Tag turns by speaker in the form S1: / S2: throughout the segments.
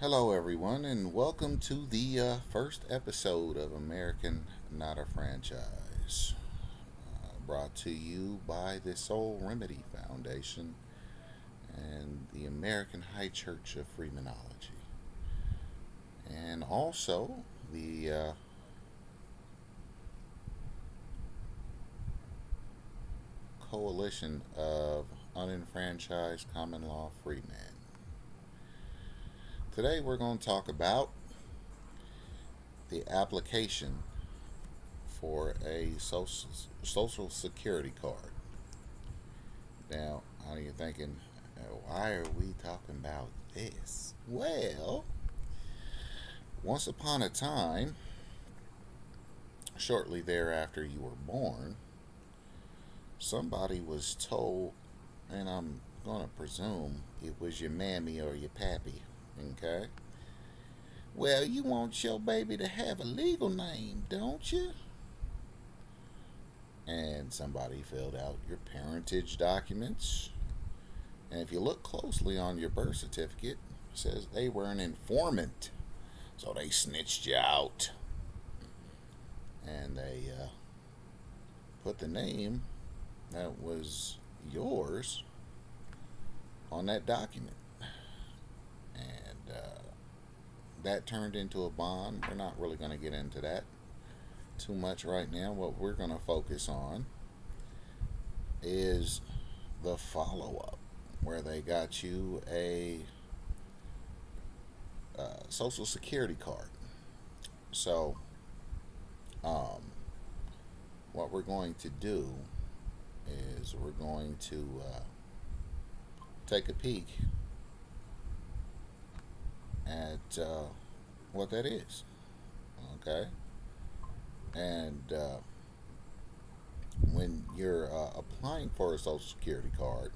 S1: Hello, everyone, and welcome to the first episode of American Not a Franchise, brought to you by the Soul Remedy Foundation and the American High Church of Freemonology, and also the Coalition of Unenfranchised Common Law Freemen. Today, we're going to talk about the application for a social security card. Now, I know you're thinking, why are we talking about this? Well, once upon a time, shortly thereafter you were born, somebody was told, and I'm going to presume it was your mammy or your pappy, okay? Well, you want your baby to have a legal name, don't you? And somebody filled out your parentage documents. And if you look closely on your birth certificate, it says they were an informant. So they snitched you out. And they put the name that was yours on that document. And that turned into a bond. We're not really going to get into that too much right now. What we're going to focus on is the follow-up, where they got you a social security card. So what we're going to do is we're going to take a peek at what that is, okay? And when you're applying for a social security card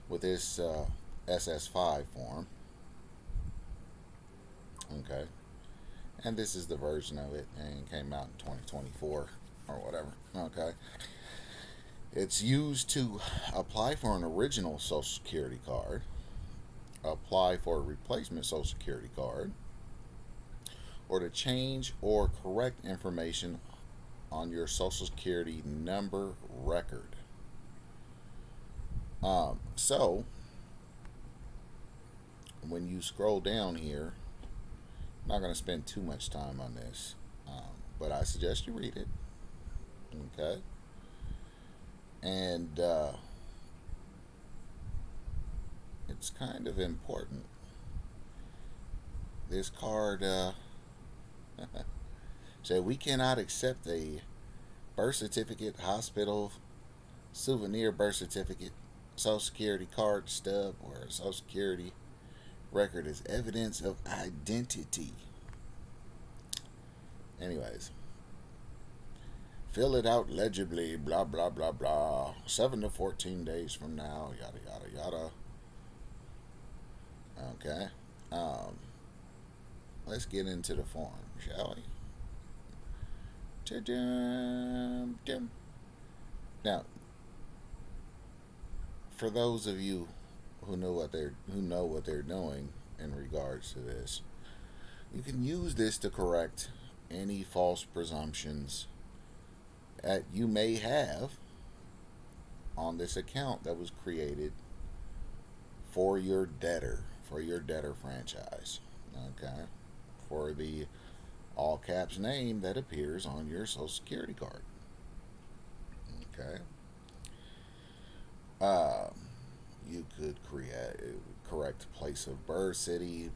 S1: with this SS5 form, okay, and this is the version of it, and came out in 2024 or whatever, okay, it's used to apply for an original social security card, apply for a replacement social security card, or to change or correct information on your social security number record. So when you scroll down here, I'm not going to spend too much time on this, but I suggest you read it, okay? And it's kind of important. This card said we cannot accept a birth certificate, hospital, souvenir birth certificate, social security card stub, or a social security record as evidence of identity. Anyways, fill it out legibly, blah, blah, blah, blah. 7 to 14 days from now, yada, yada, yada. Okay. Let's get into the form, shall we? Now, for those of you who know what they're doing in regards to this, you can use this to correct any false presumptions that you may have on this account that was created for your debtor franchise, okay, for the all caps name that appears on your social security card, okay. You could correct place of birth, city,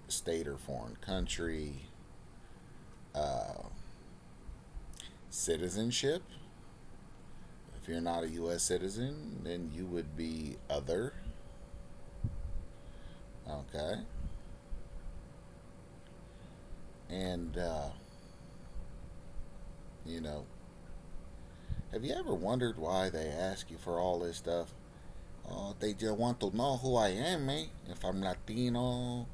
S1: state or foreign country, citizenship. If you're not a U.S. citizen, then you would be other, okay. And you know, have you ever wondered why they ask you for all this stuff? Oh, they just want to know who I am, man. If I'm Latino,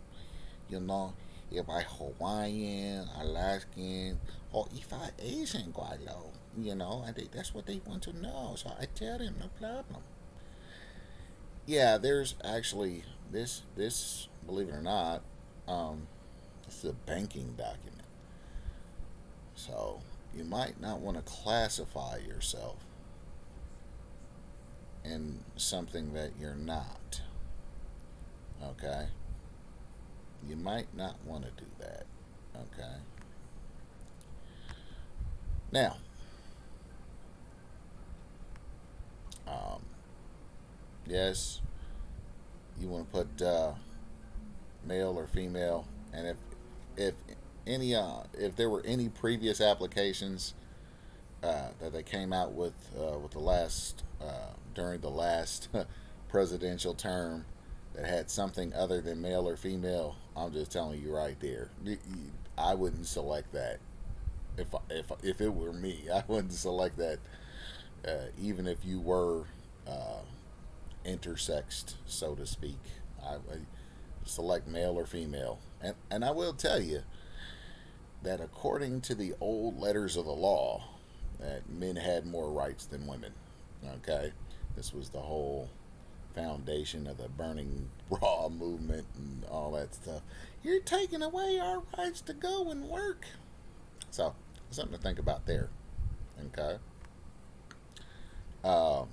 S1: if I Hawaiian, Alaskan, or if I Asian, Guaylo, and that's what they want to know. So I tell them, no problem. Yeah, there's actually this believe it or not, this is a banking document. So you might not want to classify yourself in something that you're not. Okay? You might not want to do that. Okay? Now, um, yes, you want to put male or female, and if if there were any previous applications that they came out with the last during the last presidential term that had something other than male or female, I'm just telling you right there, I wouldn't select that. If it were me, I wouldn't select that, even if you were uh, intersexed, so to speak. I would select male or female, and I will tell you that according to the old letters of the law, that men had more rights than women. Okay, this was the whole foundation of the burning bra movement and all that stuff. You're taking away our rights to go and work. So something to think about there. Okay. Um,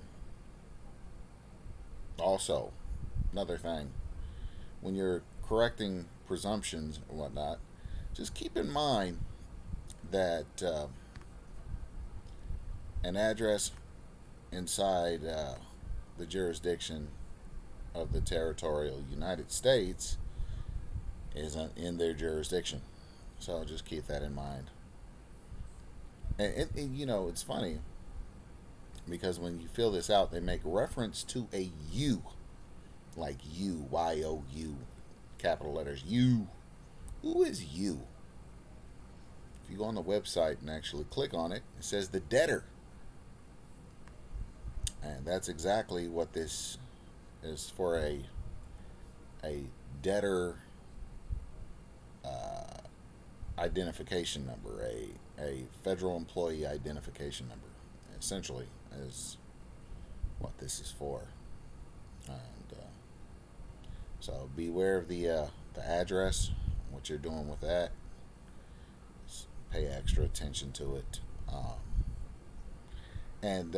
S1: Also, another thing, when you're correcting presumptions and whatnot, just keep in mind that an address inside the jurisdiction of the territorial United States isn't in their jurisdiction. So just keep that in mind. It's funny because when you fill this out, they make reference to a U, like U, YOU, capital letters U. Who is you? If you go on the website and actually click on it, it says the debtor. And that's exactly what this is for, a debtor uh, identification number, a federal employee identification number, essentially, is what this is for. And so beware of the address, what you're doing with that. Pay extra attention to it. And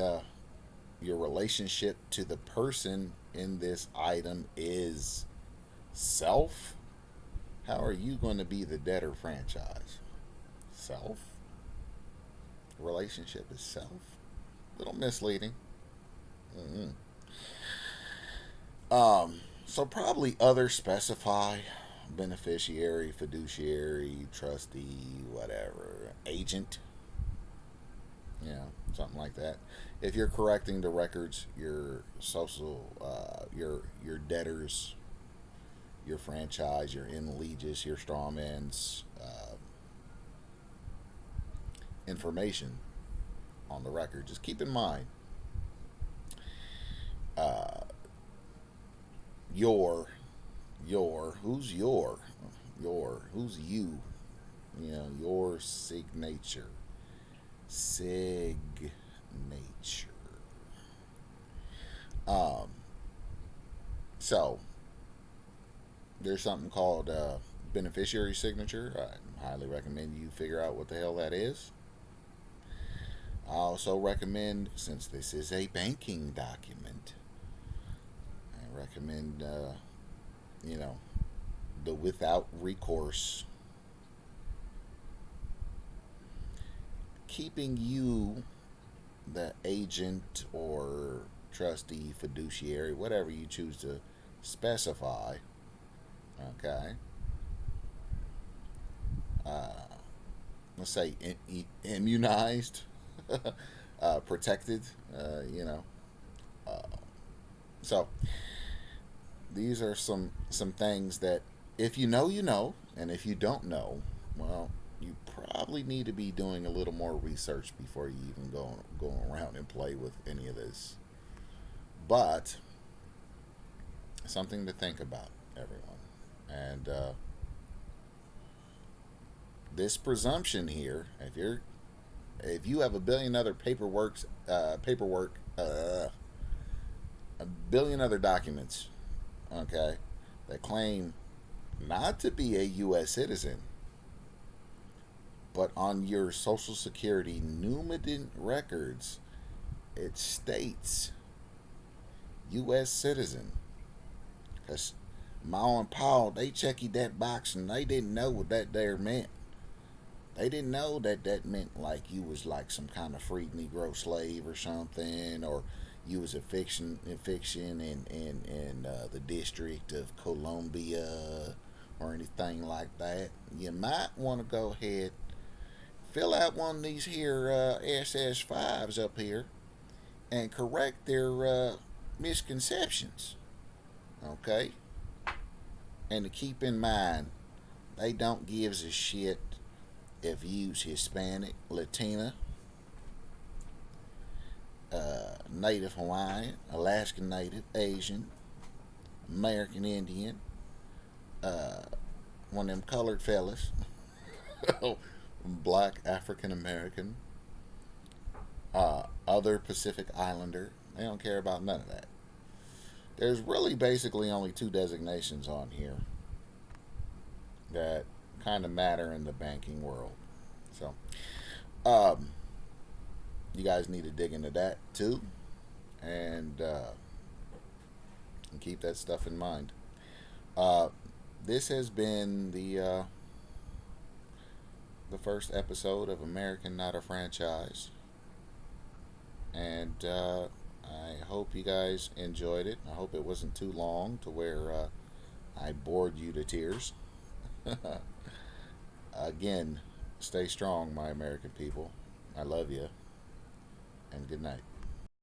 S1: your relationship to the person in this item is self. How are you going to be the debtor franchise? Self? Relationship is self? A little misleading. Mm-hmm. So probably other specify beneficiary, fiduciary, trustee, whatever, agent, something like that. If you're correcting the records, your social, your debtors, your franchise, your in leges, your strawman's information on the record, just keep in mind uh, your who's who's you, your signature. Um, so there's something called beneficiary signature. I highly recommend you figure out what the hell that is. I also recommend, since this is a banking document, I recommend you know the without recourse, keeping you, the agent or trustee, fiduciary, whatever you choose to specify. Okay. Uh, let's say immunized, protected. Uh, you know. Uh, so these are some things that if you know, you know, and if you don't know, well, you probably need to be doing a little more research before you even go around and play with any of this. But something to think about, everyone. And this presumption here, if you have a billion other paperwork a billion other documents, okay, that claim not to be a U.S. citizen, but on your Social Security numinant records, it states U.S. citizen. Because Ma and Pa, they checked that box and they didn't know what that there meant. They didn't know that that meant like you was like some kind of freed Negro slave or something, or you was a fiction in the District of Columbia or anything like that. You might want to go ahead, fill out one of these here SS5s up here and correct their misconceptions. Okay? And to keep in mind, they don't gives a shit if you's Hispanic, Latina, Native Hawaiian, Alaskan Native, Asian, American Indian, one of them colored fellas, Black African American, other Pacific Islander. They don't care about none of that. There's really basically only two designations on here that kind of matter in the banking world. So, you guys need to dig into that too, and keep that stuff in mind. This has been the first episode of American Not a Franchise, and I hope you guys enjoyed it. I hope it wasn't too long to where I bored you to tears. Again, stay strong, my American people. I love you, and good night.